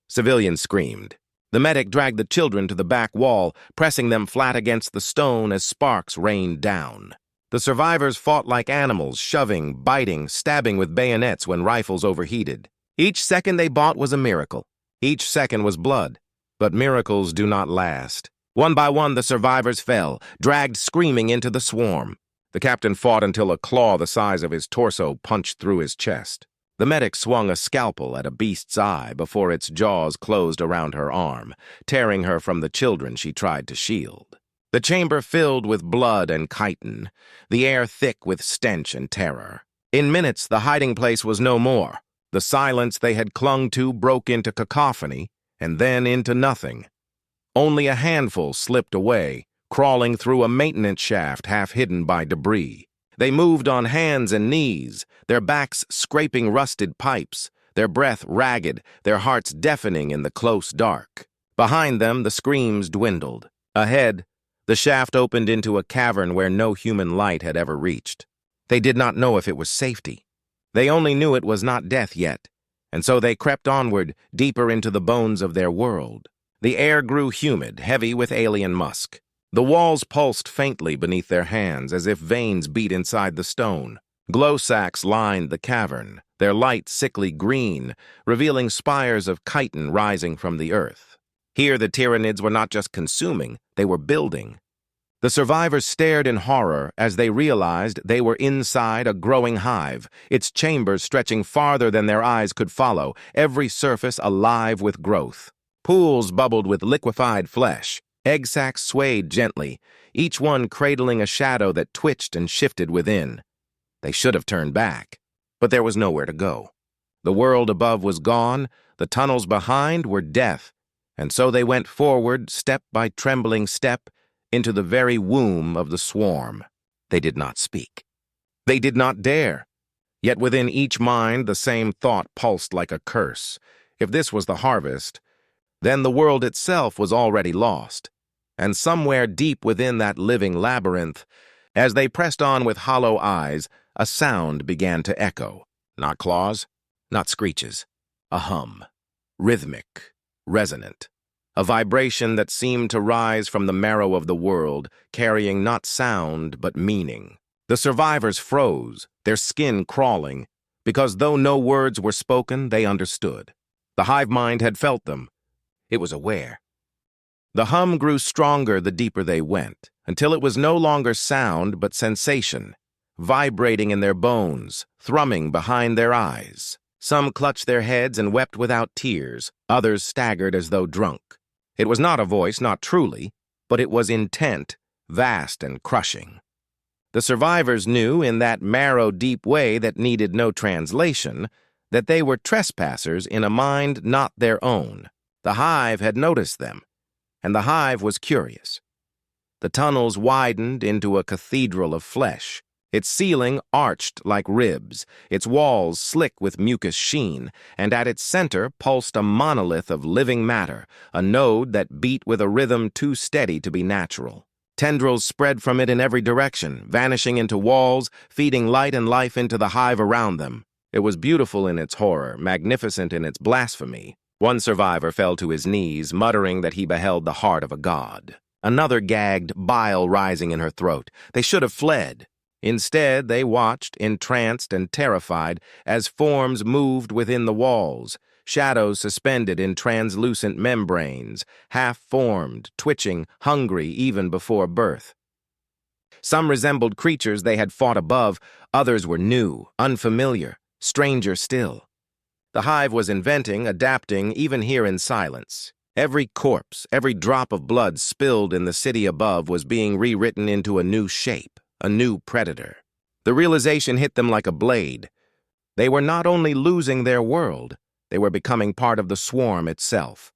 S1: Civilians screamed. The medic dragged the children to the back wall, pressing them flat against the stone as sparks rained down. The survivors fought like animals, shoving, biting, stabbing with bayonets when rifles overheated. Each second they bought was a miracle. Each second was blood. But miracles do not last. One by one the survivors fell, dragged screaming into the swarm. The captain fought until a claw the size of his torso punched through his chest. The medic swung a scalpel at a beast's eye before its jaws closed around her arm, tearing her from the children she tried to shield. The chamber filled with blood and chitin, the air thick with stench and terror. In minutes, the hiding place was no more. The silence they had clung to broke into cacophony, and then into nothing. Only a handful slipped away, crawling through a maintenance shaft half hidden by debris. They moved on hands and knees, their backs scraping rusted pipes, their breath ragged, their hearts deafening in the close dark. Behind them, the screams dwindled. Ahead, the shaft opened into a cavern where no human light had ever reached. They did not know if it was safety. They only knew it was not death yet, and so they crept onward, deeper into the bones of their world. The air grew humid, heavy with alien musk. The walls pulsed faintly beneath their hands, as if veins beat inside the stone. Glow sacks lined the cavern, their light sickly green, revealing spires of chitin rising from the earth. Here the Tyranids were not just consuming, they were building. The survivors stared in horror as they realized they were inside a growing hive, its chambers stretching farther than their eyes could follow, every surface alive with growth. Pools bubbled with liquefied flesh. Egg sacs swayed gently, each one cradling a shadow that twitched and shifted within. They should have turned back, but there was nowhere to go. The world above was gone, the tunnels behind were death, and so they went forward, step by trembling step, into the very womb of the swarm. They did not speak. They did not dare. Yet within each mind the same thought pulsed like a curse. If this was the harvest, then the world itself was already lost. And somewhere deep within that living labyrinth, as they pressed on with hollow eyes, a sound began to echo. Not claws, not screeches. A hum. Rhythmic, resonant. A vibration that seemed to rise from the marrow of the world, carrying not sound but meaning. The survivors froze, their skin crawling, because though no words were spoken, they understood. The hive mind had felt them. It was aware. The hum grew stronger the deeper they went, until it was no longer sound but sensation, vibrating in their bones, thrumming behind their eyes. Some clutched their heads and wept without tears, others staggered as though drunk. It was not a voice, not truly, but it was intent, vast and crushing. The survivors knew, in that marrow-deep way that needed no translation, that they were trespassers in a mind not their own. The hive had noticed them, and the hive was curious. The tunnels widened into a cathedral of flesh. Its ceiling arched like ribs, its walls slick with mucus sheen, and at its center pulsed a monolith of living matter, a node that beat with a rhythm too steady to be natural. Tendrils spread from it in every direction, vanishing into walls, feeding light and life into the hive around them. It was beautiful in its horror, magnificent in its blasphemy. One survivor fell to his knees, muttering that he beheld the heart of a god. Another gagged, bile rising in her throat. They should have fled. Instead, they watched, entranced and terrified, as forms moved within the walls, shadows suspended in translucent membranes, half-formed, twitching, hungry even before birth. Some resembled creatures they had fought above, others were new, unfamiliar, stranger still. The hive was inventing, adapting, even here in silence. Every corpse, every drop of blood spilled in the city above was being rewritten into a new shape, a new predator. The realization hit them like a blade. They were not only losing their world, they were becoming part of the swarm itself.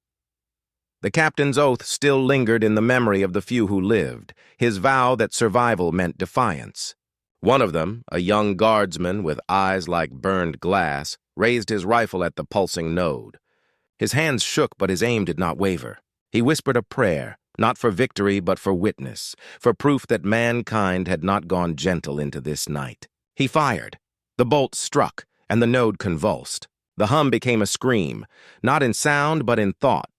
S1: The captain's oath still lingered in the memory of the few who lived, his vow that survival meant defiance. One of them, a young guardsman with eyes like burned glass, raised his rifle at the pulsing node. His hands shook, but his aim did not waver. He whispered a prayer, not for victory but for witness, for proof that mankind had not gone gentle into this night. He fired. The bolt struck, and the node convulsed. The hum became a scream, not in sound but in thought,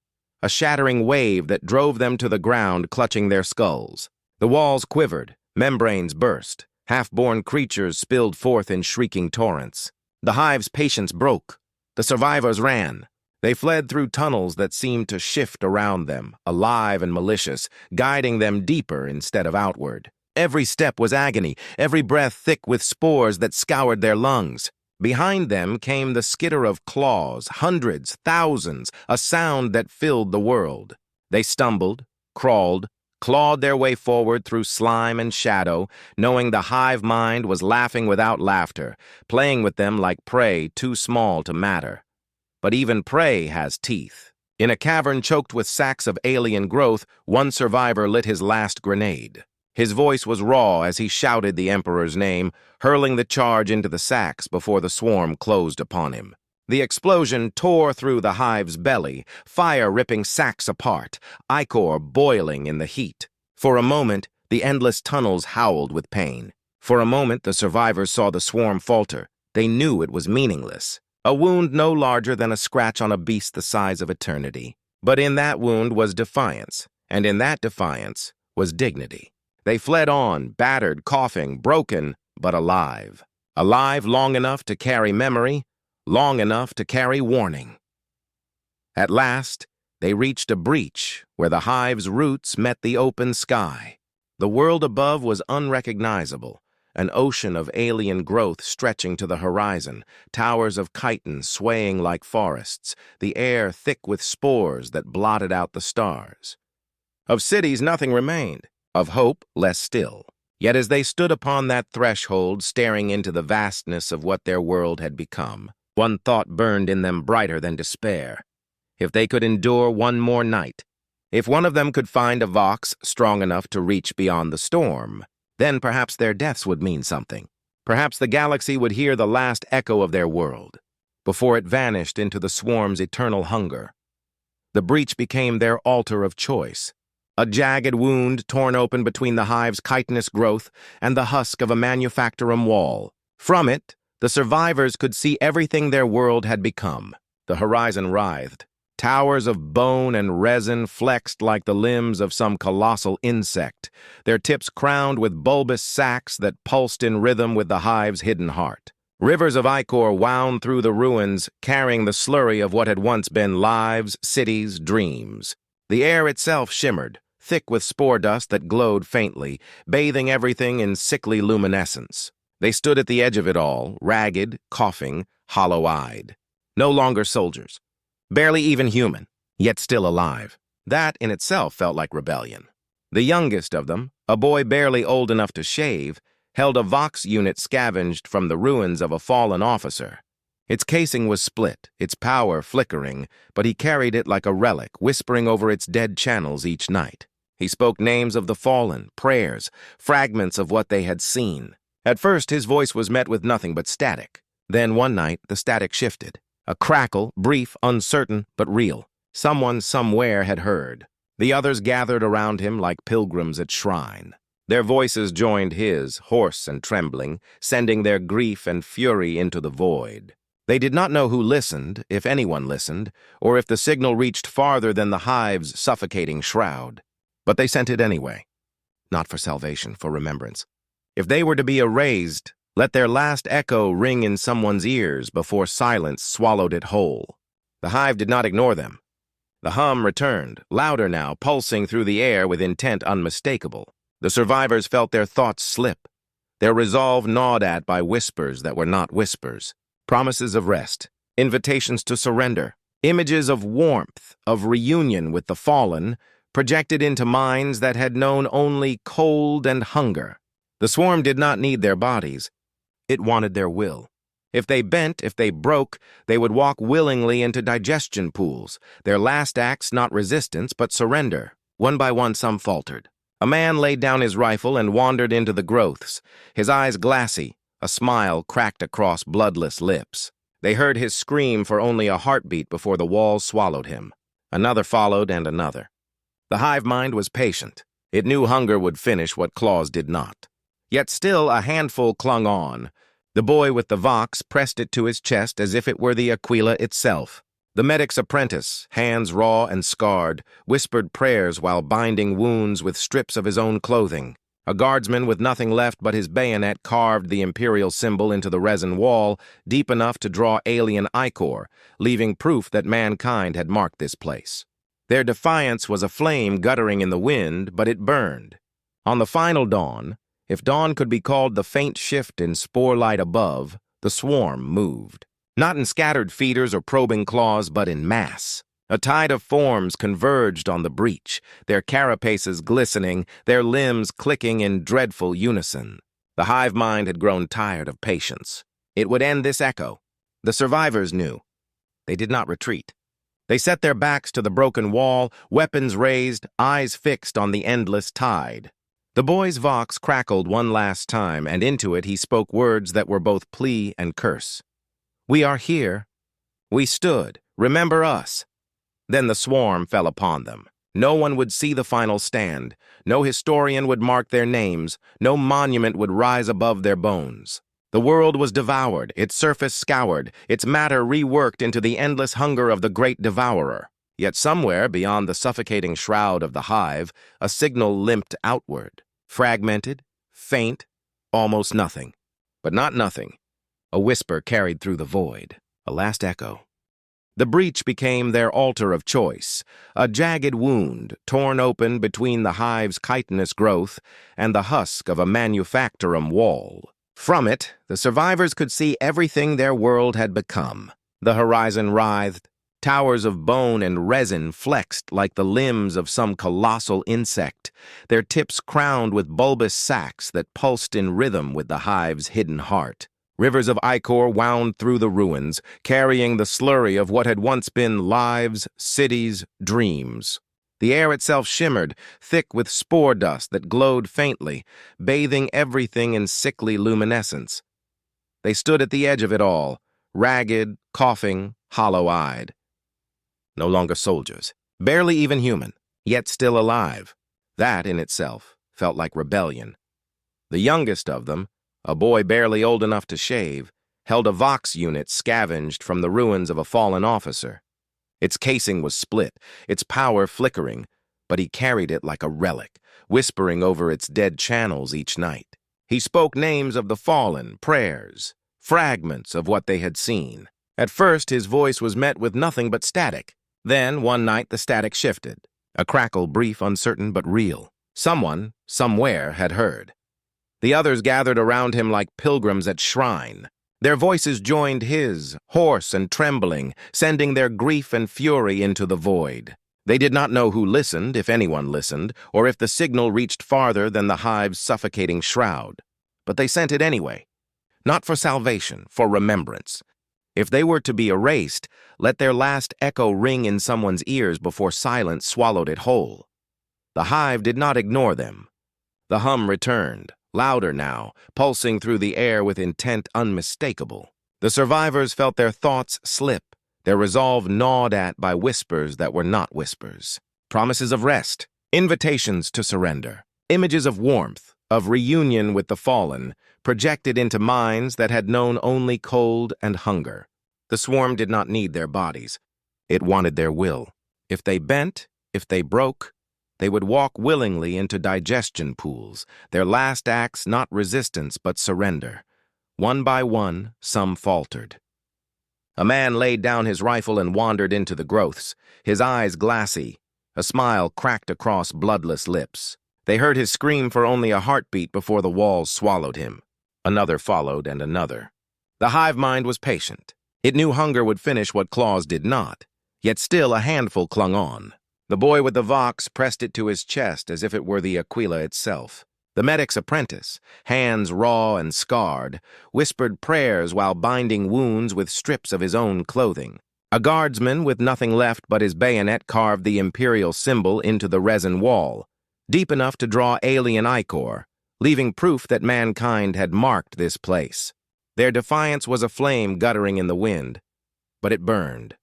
S1: a shattering wave that drove them to the ground, clutching their skulls. The walls quivered, membranes burst, half-born creatures spilled forth in shrieking torrents. The hive's patience broke. The survivors ran. They fled through tunnels that seemed to shift around them, alive and malicious, guiding them deeper instead of outward. Every step was agony, every breath thick with spores that scoured their lungs. Behind them came the skitter of claws, hundreds, thousands, a sound that filled the world. They stumbled, crawled, clawed their way forward through slime and shadow, knowing the hive mind was laughing without laughter, playing with them like prey too small to matter. But even prey has teeth. In a cavern choked with sacks of alien growth, one survivor lit his last grenade. His voice was raw as he shouted the Emperor's name, hurling the charge into the sacks before the swarm closed upon him. The explosion tore through the hive's belly, fire ripping sacks apart, ichor boiling in the heat. For a moment, the endless tunnels howled with pain. For a moment, the survivors saw the swarm falter. They knew it was meaningless. A wound no larger than a scratch on a beast the size of eternity. But in that wound was defiance, and in that defiance was dignity. They fled on, battered, coughing, broken, but alive. Alive long enough to carry memory, long enough to carry warning. At last, they reached a breach where the hive's roots met the open sky. The world above was unrecognizable, an ocean of alien growth stretching to the horizon, towers of chitin swaying like forests, the air thick with spores that blotted out the stars. Of cities nothing remained, of hope less still. Yet as they stood upon that threshold, staring into the vastness of what their world had become, one thought burned in them brighter than despair. If they could endure one more night, if one of them could find a vox strong enough to reach beyond the storm, then perhaps their deaths would mean something. Perhaps the galaxy would hear the last echo of their world, before it vanished into the swarm's eternal hunger. The breach became their altar of choice, a jagged wound torn open between the hive's chitinous growth and the husk of a manufactorum wall. From it, the survivors could see everything their world had become. The horizon writhed. Towers of bone and resin flexed like the limbs of some colossal insect, their tips crowned with bulbous sacs that pulsed in rhythm with the hive's hidden heart. Rivers of ichor wound through the ruins, carrying the slurry of what had once been lives, cities, dreams. The air itself shimmered, thick with spore dust that glowed faintly, bathing everything in sickly luminescence. They stood at the edge of it all, ragged, coughing, hollow-eyed. No longer soldiers. Barely even human, yet still alive. That in itself felt like rebellion. The youngest of them, a boy barely old enough to shave, held a Vox unit scavenged from the ruins of a fallen officer. Its casing was split, its power flickering, but he carried it like a relic, whispering over its dead channels each night. He spoke names of the fallen, prayers, fragments of what they had seen. At first, his voice was met with nothing but static. Then one night, the static shifted. A crackle, brief, uncertain, but real. Someone somewhere had heard. The others gathered around him like pilgrims at shrine. Their voices joined his, hoarse and trembling, sending their grief and fury into the void. They did not know who listened, if anyone listened, or if the signal reached farther than the hive's suffocating shroud. But they sent it anyway. Not for salvation, for remembrance. If they were to be erased, let their last echo ring in someone's ears before silence swallowed it whole. The hive did not ignore them. The hum returned, louder now, pulsing through the air with intent unmistakable. The survivors felt their thoughts slip, their resolve gnawed at by whispers that were not whispers. Promises of rest, invitations to surrender, images of warmth, of reunion with the fallen, projected into minds that had known only cold and hunger. The swarm did not need their bodies. It wanted their will. If they bent, if they broke, they would walk willingly into digestion pools, their last acts not resistance but surrender. One by one some faltered. A man laid down his rifle and wandered into the growths, his eyes glassy, a smile cracked across bloodless lips. They heard his scream for only a heartbeat before the walls swallowed him. Another followed and another. The hive mind was patient. It knew hunger would finish what claws did not. Yet still a handful clung on. The boy with the vox pressed it to his chest as if it were the Aquila itself. The medic's apprentice, hands raw and scarred, whispered prayers while binding wounds with strips of his own clothing. A guardsman with nothing left but his bayonet carved the imperial symbol into the resin wall, deep enough to draw alien ichor, leaving proof that mankind had marked this place. Their defiance was a flame guttering in the wind, but it burned. On the final dawn, If dawn could be called the faint shift in spore light above, the swarm moved. Not in scattered feeders or probing claws, but in mass. A tide of forms converged on the breach, their carapaces glistening, their limbs clicking in dreadful unison. The hive mind had grown tired of patience. It would end this echo. The survivors knew. They did not retreat. They set their backs to the broken wall, weapons raised, eyes fixed on the endless tide. The boy's vox crackled one last time, and into it he spoke words that were both plea and curse. "We are here. We stood. Remember us." Then the swarm fell upon them. No one would see the final stand. No historian would mark their names. No monument would rise above their bones. The world was devoured, its surface scoured, its matter reworked into the endless hunger of the great devourer. Yet somewhere beyond the suffocating shroud of the hive, a signal limped outward. Fragmented, faint, almost nothing. But not nothing. A whisper carried through the void. A last echo. The breach became their altar of choice, a jagged wound torn open between the hive's chitinous growth and the husk of a manufactorum wall. From it, the survivors could see everything their world had become. The horizon writhed, towers of bone and resin flexed like the limbs of some colossal insect, their tips crowned with bulbous sacs that pulsed in rhythm with the hive's hidden heart. Rivers of ichor wound through the ruins, carrying the slurry of what had once been lives, cities, dreams. The air itself shimmered, thick with spore dust that glowed faintly, bathing everything in sickly luminescence. They stood at the edge of it all, ragged, coughing, hollow-eyed. No longer soldiers, barely even human, yet still alive. That, in itself, felt like rebellion. The youngest of them, a boy barely old enough to shave, held a Vox unit scavenged from the ruins of a fallen officer. Its casing was split, its power flickering, but he carried it like a relic, whispering over its dead channels each night. He spoke names of the fallen, prayers, fragments of what they had seen. At first, his voice was met with nothing but static. Then, one night, the static shifted. A crackle brief, uncertain, but real. Someone, somewhere, had heard. The others gathered around him like pilgrims at shrine. Their voices joined his, hoarse and trembling, sending their grief and fury into the void. They did not know who listened, if anyone listened, or if the signal reached farther than the hive's suffocating shroud. But they sent it anyway. Not for salvation, for remembrance. If they were to be erased, let their last echo ring in someone's ears before silence swallowed it whole. The hive did not ignore them. The hum returned, louder now, pulsing through the air with intent unmistakable. The survivors felt their thoughts slip, their resolve gnawed at by whispers that were not whispers. Promises of rest, invitations to surrender, images of warmth, of reunion with the fallen, projected into minds that had known only cold and hunger. The swarm did not need their bodies. It wanted their will. If they bent, if they broke, they would walk willingly into digestion pools, their last acts not resistance but surrender. One by one, some faltered. A man laid down his rifle and wandered into the growths, his eyes glassy. A smile cracked across bloodless lips. They heard his scream for only a heartbeat before the walls swallowed him. Another followed and another. The hive mind was patient. It knew hunger would finish what claws did not, yet still a handful clung on. The boy with the Vox pressed it to his chest as if it were the Aquila itself. The medic's apprentice, hands raw and scarred, whispered prayers while binding wounds with strips of his own clothing. A guardsman with nothing left but his bayonet carved the imperial symbol into the resin wall, deep enough to draw alien ichor, leaving proof that mankind had marked this place. Their defiance was a flame guttering in the wind, but it burned.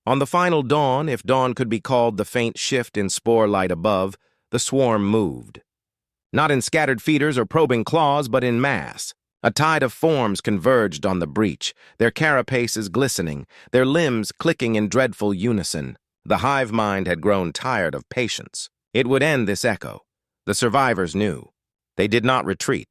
S1: On the final dawn, if dawn could be called the faint shift in spore light above, the swarm moved. Not in scattered feeders or probing claws, but in mass. A tide of forms converged on the breach, their carapaces glistening, their limbs clicking in dreadful unison. The hive mind had grown tired of patience. It would end this echo. The survivors knew. They did not retreat.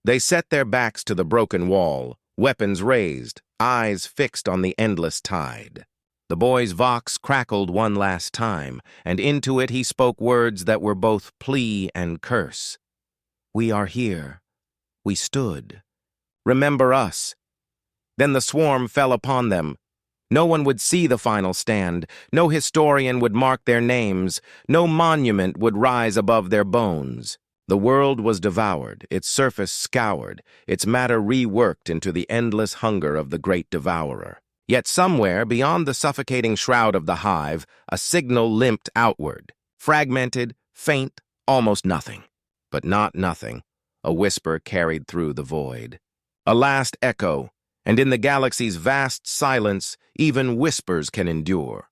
S1: They set their backs to the broken wall, weapons raised, eyes fixed on the endless tide. The boy's Vox crackled one last time, and into it he spoke words that were both plea and curse. We are here. We stood. Remember us. Then the swarm fell upon them. No one would see the final stand. No historian would mark their names. No monument would rise above their bones. The world was devoured, its surface scoured, its matter reworked into the endless hunger of the great devourer. Yet somewhere, beyond the suffocating shroud of the hive, a signal limped outward. Fragmented, faint, almost nothing. But not nothing. A whisper carried through the void. A last echo, and in the galaxy's vast silence, even whispers can endure.